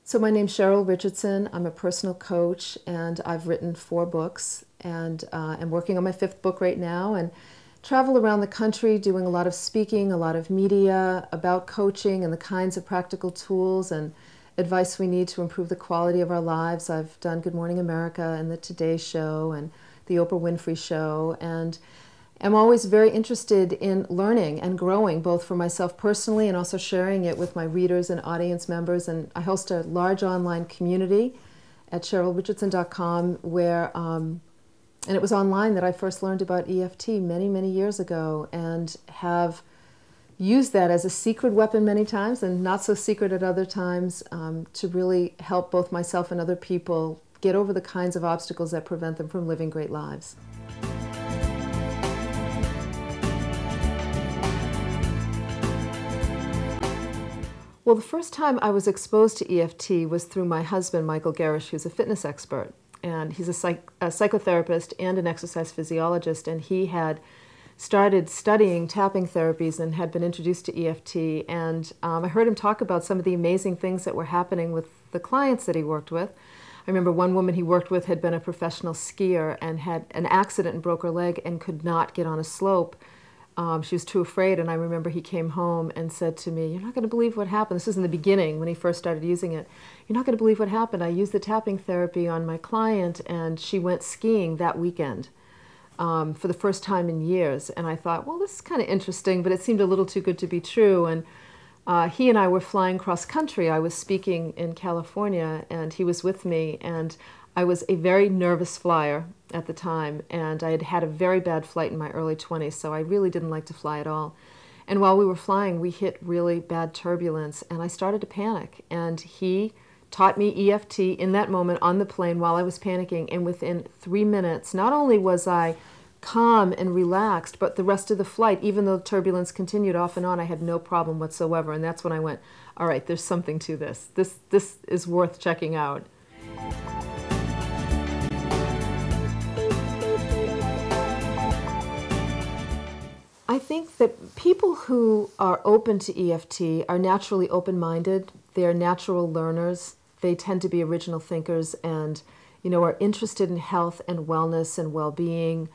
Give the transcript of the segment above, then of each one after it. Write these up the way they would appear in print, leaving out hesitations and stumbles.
So my name's Cheryl Richardson. I'm a personal coach, and I've written 4 books, and I'm working on my 5th book right now, and travel around the country doing a lot of speaking, a lot of media about coaching and the kinds of practical tools and advice we need to improve the quality of our lives. I've done Good Morning America and the Today Show and the Oprah Winfrey Show, and I'm always very interested in learning and growing, both for myself personally and also sharing it with my readers and audience members. And I host a large online community at CherylRichardson.com and it was online that I first learned about EFT many, many years ago, and have used that as a secret weapon many times and not so secret at other times, to really help both myself and other people get over the kinds of obstacles that prevent them from living great lives. Well, the first time I was exposed to EFT was through my husband, Michael Garish, who's a fitness expert. And he's a psychotherapist and an exercise physiologist, and he had started studying tapping therapies and had been introduced to EFT. And I heard him talk about some of the amazing things that were happening with the clients that he worked with. I remember one woman he worked with had been a professional skier and had an accident and broke her leg and could not get on a slope. She was too afraid, and I remember he came home and said to me, "You're not going to believe what happened." This was in the beginning when he first started using it. "You're not going to believe what happened. I used the tapping therapy on my client, and she went skiing that weekend for the first time in years." And I thought, well, this is kind of interesting, but it seemed a little too good to be true. And he and I were flying cross country. I was speaking in California, and he was with me, and I was a very nervous flyer at the time, and I had had a very bad flight in my early 20s, so I really didn't like to fly at all. And while we were flying, we hit really bad turbulence, and I started to panic. And he taught me EFT in that moment on the plane while I was panicking, and within 3 minutes, not only was I calm and relaxed, but the rest of the flight, even though the turbulence continued off and on, I had no problem whatsoever. And that's when I went, all right, there's something to this. This is worth checking out. I think that people who are open to EFT are naturally open-minded. They're natural learners. They tend to be original thinkers, and are interested in health and wellness and well-being.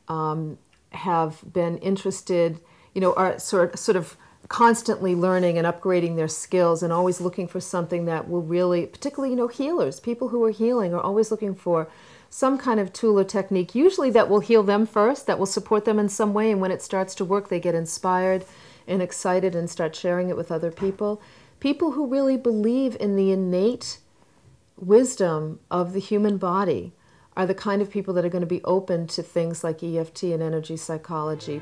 Have been interested, are sort of constantly learning and upgrading their skills, and always looking for something that will really, particularly healers, people who are healing, are always looking for some kind of tool or technique, usually that will heal them first, that will support them in some way, and when it starts to work, they get inspired and excited and start sharing it with other people. People who really believe in the innate wisdom of the human body are the kind of people that are going to be open to things like EFT and energy psychology.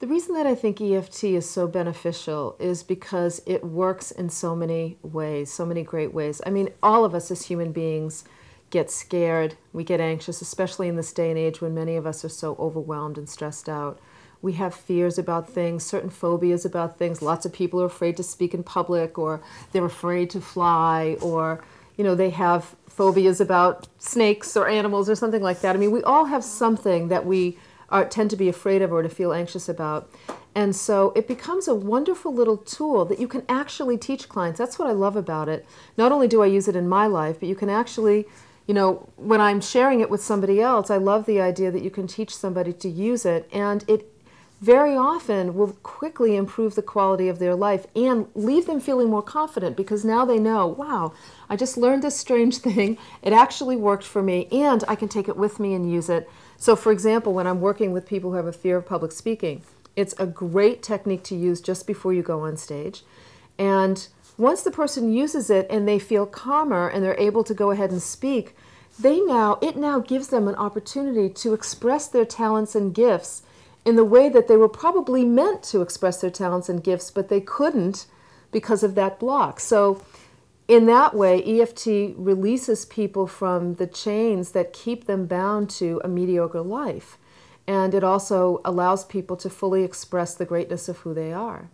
The reason that I think EFT is so beneficial is because it works in so many ways, so many great ways. I mean, all of us as human beings get scared, we get anxious, especially in this day and age when many of us are so overwhelmed and stressed out. We have fears about things, certain phobias about things. Lots of people are afraid to speak in public, or they're afraid to fly, or they have phobias about snakes or animals or something like that. I mean, we all have something that we tend to be afraid of or to feel anxious about. And so it becomes a wonderful little tool that you can actually teach clients. That's what I love about it. Not only do I use it in my life, but you can actually, when I'm sharing it with somebody else, I love the idea that you can teach somebody to use it, and it very often will quickly improve the quality of their life and leave them feeling more confident, because now they know, wow, I just learned this strange thing, it actually worked for me, and I can take it with me and use it. So for example, when I'm working with people who have a fear of public speaking, it's a great technique to use just before you go on stage. And once the person uses it and they feel calmer and they're able to go ahead and speak, it now gives them an opportunity to express their talents and gifts in the way that they were probably meant to express their talents and gifts, but they couldn't because of that block. So in that way, EFT releases people from the chains that keep them bound to a mediocre life. And it also allows people to fully express the greatness of who they are.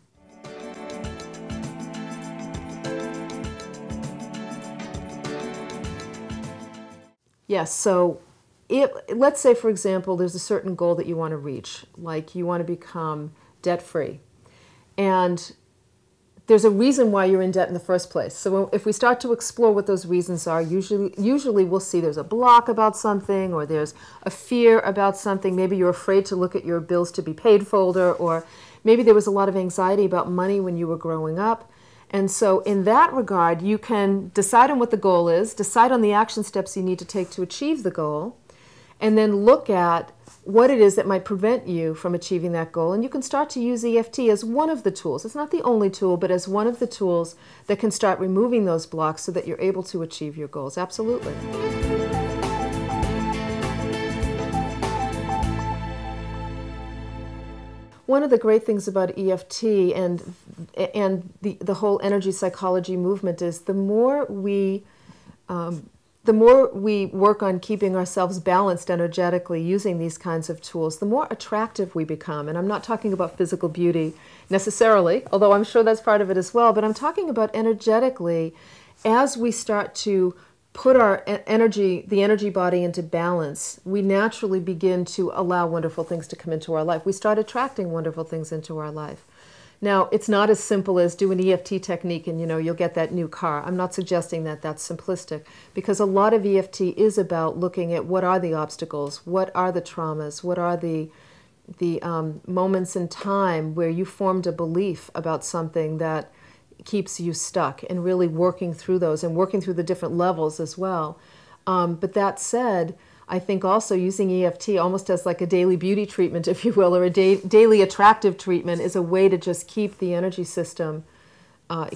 Yes, so let's say, for example, there's a certain goal that you want to reach, like you want to become debt-free. And there's a reason why you're in debt in the first place. So if we start to explore what those reasons are, usually we'll see there's a block about something, or there's a fear about something. Maybe you're afraid to look at your bills to be paid folder, or maybe there was a lot of anxiety about money when you were growing up. And so in that regard, you can decide on what the goal is, decide on the action steps you need to take to achieve the goal, and then look at what it is that might prevent you from achieving that goal. And you can start to use EFT as one of the tools. It's not the only tool, but as one of the tools that can start removing those blocks so that you're able to achieve your goals. Absolutely. One of the great things about EFT and the whole energy psychology movement is the more we work on keeping ourselves balanced energetically using these kinds of tools, the more attractive we become. And I'm not talking about physical beauty necessarily, although I'm sure that's part of it as well, but I'm talking about energetically as we start to put our energy, the energy body into balance, we naturally begin to allow wonderful things to come into our life. We start attracting wonderful things into our life. Now, it's not as simple as do an EFT technique and, you'll get that new car. I'm not suggesting that that's simplistic, because a lot of EFT is about looking at what are the obstacles, what are the traumas, what are the moments in time where you formed a belief about something that keeps you stuck, and really working through those and working through the different levels as well. But that said, I think also using EFT almost as like a daily beauty treatment, if you will, or a daily attractive treatment, is a way to just keep the energy system,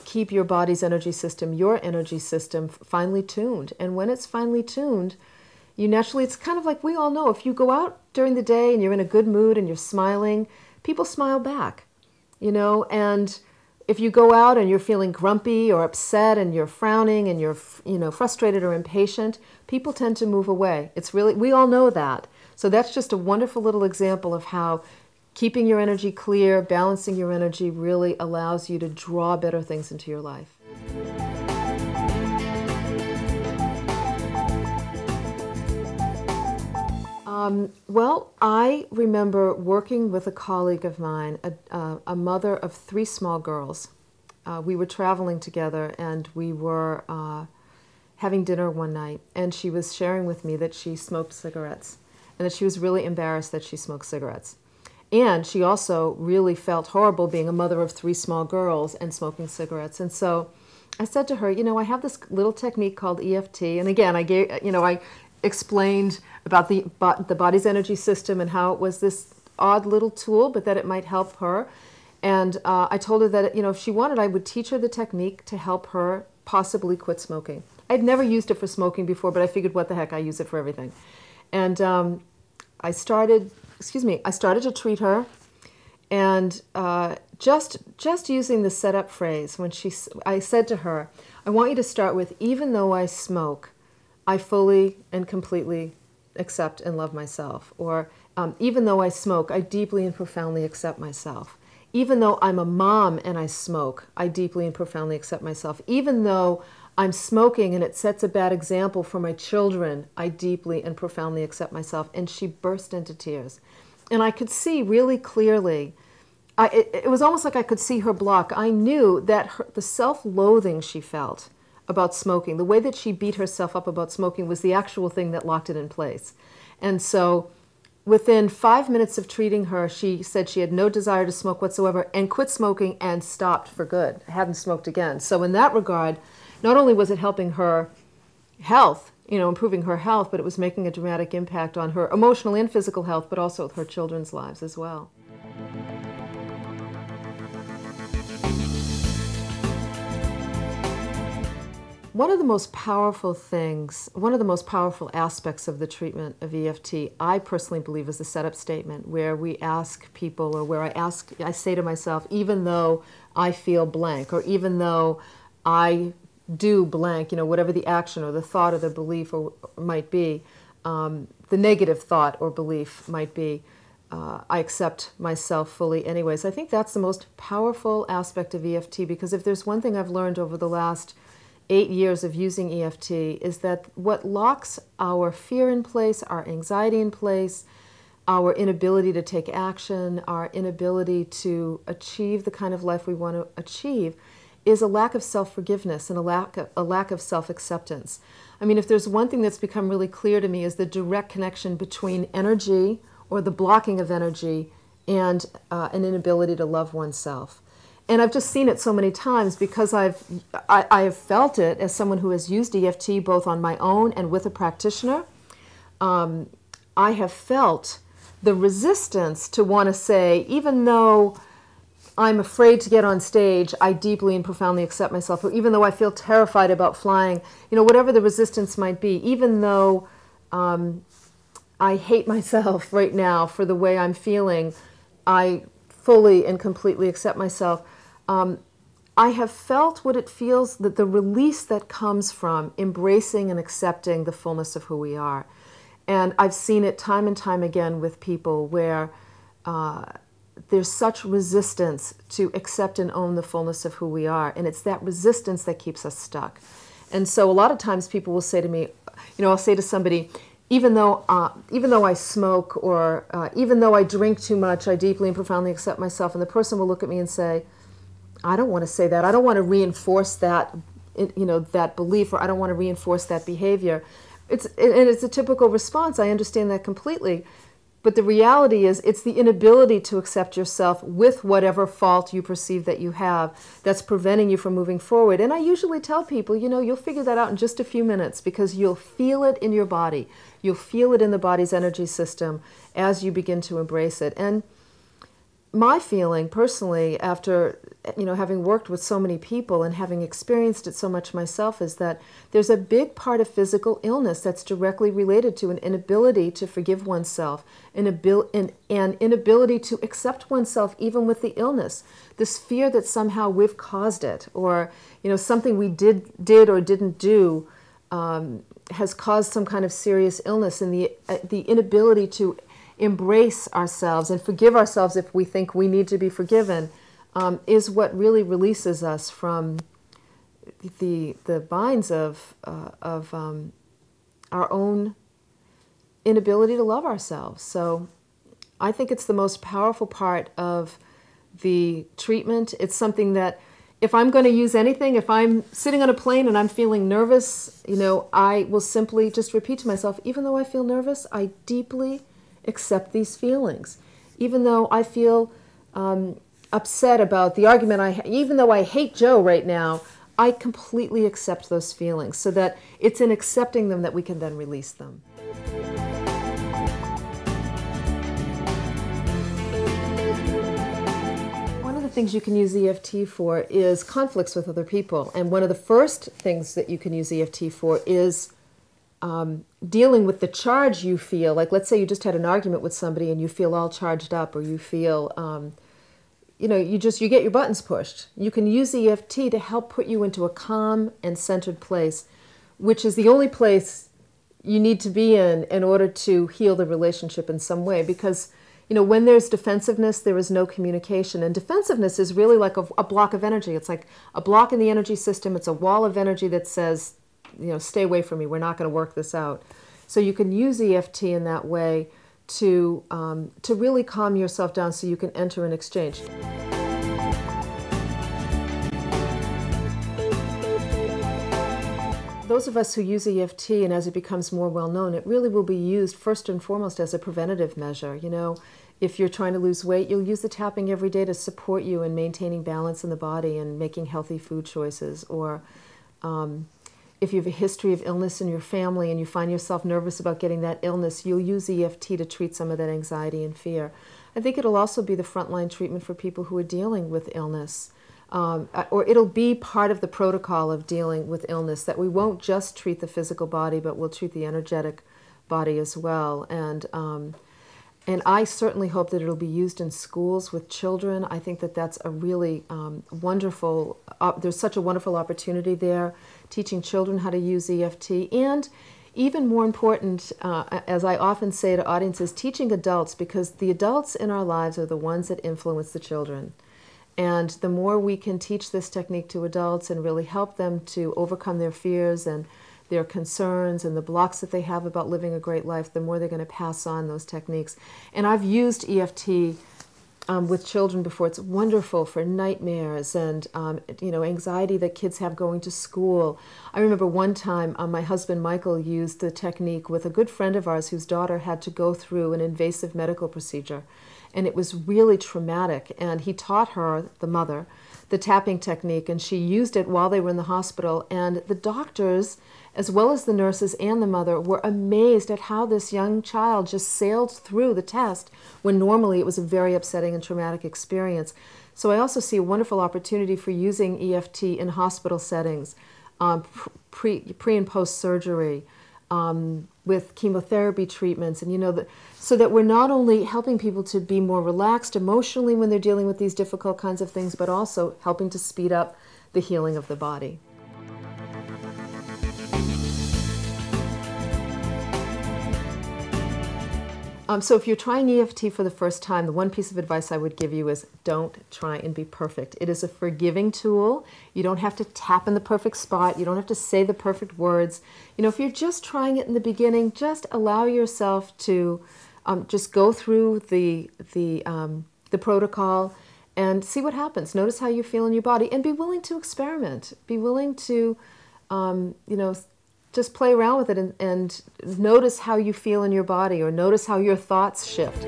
keep your body's energy system, your energy system finely tuned. And when it's finely tuned, you naturally, it's kind of like we all know, if you go out during the day and you're in a good mood and you're smiling, people smile back, and if you go out and you're feeling grumpy or upset and you're frowning and you're frustrated or impatient, people tend to move away. It's really, we all know that. So that's just a wonderful little example of how keeping your energy clear, balancing your energy really allows you to draw better things into your life. Well, I remember working with a colleague of mine, a mother of 3 small girls. We were traveling together, and we were having dinner one night, and she was sharing with me that she smoked cigarettes, and that she was really embarrassed that she smoked cigarettes. And she also really felt horrible being a mother of 3 small girls and smoking cigarettes. And so I said to her, I have this little technique called EFT, and again, I explained about the body's energy system and how it was this odd little tool, but that it might help her. And I told her that, if she wanted, I would teach her the technique to help her possibly quit smoking. I'd never used it for smoking before, but I figured, what the heck, I use it for everything. And I started to treat her, and just using the setup phrase, I said to her, I want you to start with, even though I smoke, I fully and completely accept and love myself. Or even though I smoke, I deeply and profoundly accept myself. Even though I'm a mom and I smoke, I deeply and profoundly accept myself. Even though I'm smoking and it sets a bad example for my children, I deeply and profoundly accept myself. And she burst into tears. And I could see really clearly, it was almost like I could see her block. I knew that the self-loathing she felt about smoking, the way that she beat herself up about smoking, was the actual thing that locked it in place. And so within 5 minutes of treating her, she said she had no desire to smoke whatsoever and quit smoking and stopped for good. Hadn't smoked again. So in that regard, not only was it helping her health, improving her health, but it was making a dramatic impact on her emotional and physical health, but also her children's lives as well. One of the most powerful aspects of the treatment of EFT, I personally believe, is the setup statement, where we ask people, or where I say to myself, even though I feel blank, or even though I do blank, whatever the action or the thought or the belief might be, the negative thought or belief might be, I accept myself fully anyways. I think that's the most powerful aspect of EFT, because if there's one thing I've learned over the last 8 years of using EFT, is that what locks our fear in place, our anxiety in place, our inability to take action, our inability to achieve the kind of life we want to achieve, is a lack of self-forgiveness and a lack of self-acceptance. I mean, if there's one thing that's become really clear to me is the direct connection between energy, or the blocking of energy, and an inability to love oneself. And I've just seen it so many times because I have felt it as someone who has used EFT both on my own and with a practitioner. I have felt the resistance to want to say, even though I'm afraid to get on stage, I deeply and profoundly accept myself, or even though I feel terrified about flying, whatever the resistance might be, even though I hate myself right now for the way I'm feeling, I fully and completely accept myself. I have felt what it feels, that the release that comes from embracing and accepting the fullness of who we are. And I've seen it time and time again with people where there's such resistance to accept and own the fullness of who we are. And it's that resistance that keeps us stuck. And so a lot of times people will say to me, I'll say to somebody, even though I smoke, or even though I drink too much, I deeply and profoundly accept myself. And the person will look at me and say, I don't want to say that. I don't want to reinforce that, that belief, or I don't want to reinforce that behavior. It's a typical response. I understand that completely. But the reality is, it's the inability to accept yourself with whatever fault you perceive that you have that's preventing you from moving forward. And I usually tell people, you'll figure that out in just a few minutes, because you'll feel it in your body. You'll feel it in the body's energy system as you begin to embrace it. And my feeling personally, after having worked with so many people and having experienced it so much myself, is that there's a big part of physical illness that's directly related to an inability to forgive oneself, an inability to accept oneself even with the illness. This fear that somehow we've caused it, or something we did or didn't do has caused some kind of serious illness, and the inability to embrace ourselves and forgive ourselves if we think we need to be forgiven, is what really releases us from the binds of our own inability to love ourselves. So I think it's the most powerful part of the treatment. It's something that, if I'm going to use anything, if I'm sitting on a plane and I'm feeling nervous, I will simply just repeat to myself, even though I feel nervous, I deeply accept these feelings. Even though I feel upset about the argument even though I hate Joe right now, I completely accept those feelings, so that it's in accepting them that we can then release them. One of the things you can use EFT for is conflicts with other people. And one of the first things that you can use EFT for is dealing with the charge you feel. Like, let's say you just had an argument with somebody and you feel all charged up, or you feel, you get your buttons pushed. You can use EFT to help put you into a calm and centered place, which is the only place you need to be in order to heal the relationship in some way. Because, when there's defensiveness, there is no communication. And defensiveness is really like a block of energy. It's like a block in the energy system. It's a wall of energy that says, stay away from me. We're not going to work this out. So you can use EFT in that way to really calm yourself down, so you can enter an exchange. Those of us who use EFT, and as it becomes more well known, it really will be used first and foremost as a preventative measure. If you're trying to lose weight, you'll use the tapping every day to support you in maintaining balance in the body and making healthy food choices. Or if you have a history of illness in your family and you find yourself nervous about getting that illness, you'll use EFT to treat some of that anxiety and fear. I think it'll also be the frontline treatment for people who are dealing with illness. Or it'll be part of the protocol of dealing with illness, that we won't just treat the physical body, but we'll treat the energetic body as well. And I certainly hope that it'll be used in schools with children. I think that that's a really wonderful, there's such a wonderful opportunity there, teaching children how to use EFT. And even more important, as I often say to audiences, teaching adults, because the adults in our lives are the ones that influence the children. And the more we can teach this technique to adults and really help them to overcome their fears and their concerns and the blocks that they have about living a great life, the more they're going to pass on those techniques. And I've used EFT with children before. It's wonderful for nightmares and anxiety that kids have going to school. I remember one time my husband Michael used the technique with a good friend of ours whose daughter had to go through an invasive medical procedure, and it was really traumatic. And he taught her, the mother, the tapping technique, and she used it while they were in the hospital. And the doctors, as well as the nurses and the mother, were amazed at how this young child just sailed through the test when normally it was a very upsetting and traumatic experience. So I also see a wonderful opportunity for using EFT in hospital settings, pre and post surgery, with chemotherapy treatments, and so that we're not only helping people to be more relaxed emotionally when they're dealing with these difficult kinds of things, but also helping to speed up the healing of the body. So if you're trying EFT for the first time, the one piece of advice I would give you is don't try and be perfect. It is a forgiving tool. You don't have to tap in the perfect spot. You don't have to say the perfect words. If you're just trying it in the beginning, just allow yourself to just go through the protocol and see what happens. Notice how you feel in your body, and be willing to experiment. Be willing to, just play around with it and notice how you feel in your body, or notice how your thoughts shift.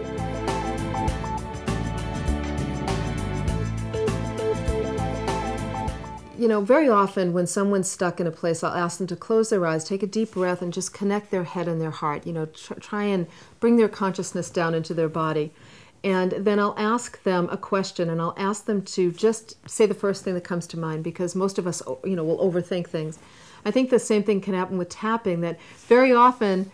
Very often when someone's stuck in a place, I'll ask them to close their eyes, take a deep breath, and just connect their head and their heart. Try and bring their consciousness down into their body. And then I'll ask them a question, and I'll ask them to just say the first thing that comes to mind, because most of us, will overthink things. I think the same thing can happen with tapping, that very often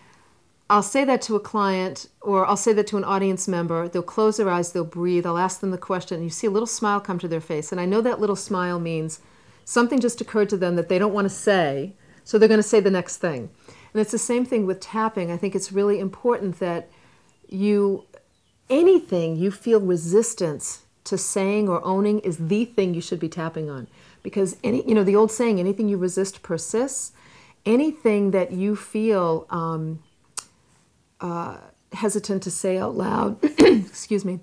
I'll say that to a client, or I'll say that to an audience member. They'll close their eyes, they'll breathe, I'll ask them the question, and you see a little smile come to their face. And I know that little smile means something just occurred to them that they don't want to say, so they're going to say the next thing. And it's the same thing with tapping. I think it's really important that anything you feel resistance to saying or owning is the thing you should be tapping on. Because the old saying, anything you resist persists. Anything that you feel hesitant to say out loud, excuse me,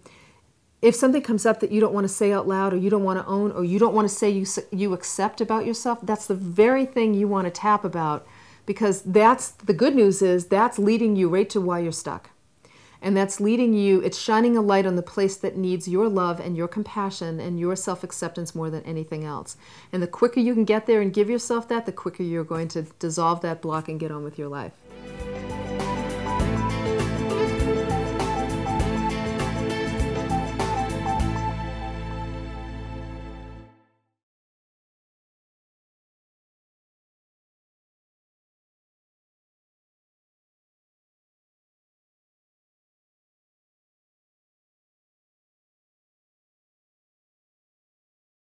if something comes up that you don't want to say out loud, or you don't want to own, or you don't want to say you accept about yourself, that's the very thing you want to tap about, because that's the good news is that's leading you right to why you're stuck. And that's leading you, it's shining a light on the place that needs your love and your compassion and your self-acceptance more than anything else. And the quicker you can get there and give yourself that, the quicker you're going to dissolve that block and get on with your life.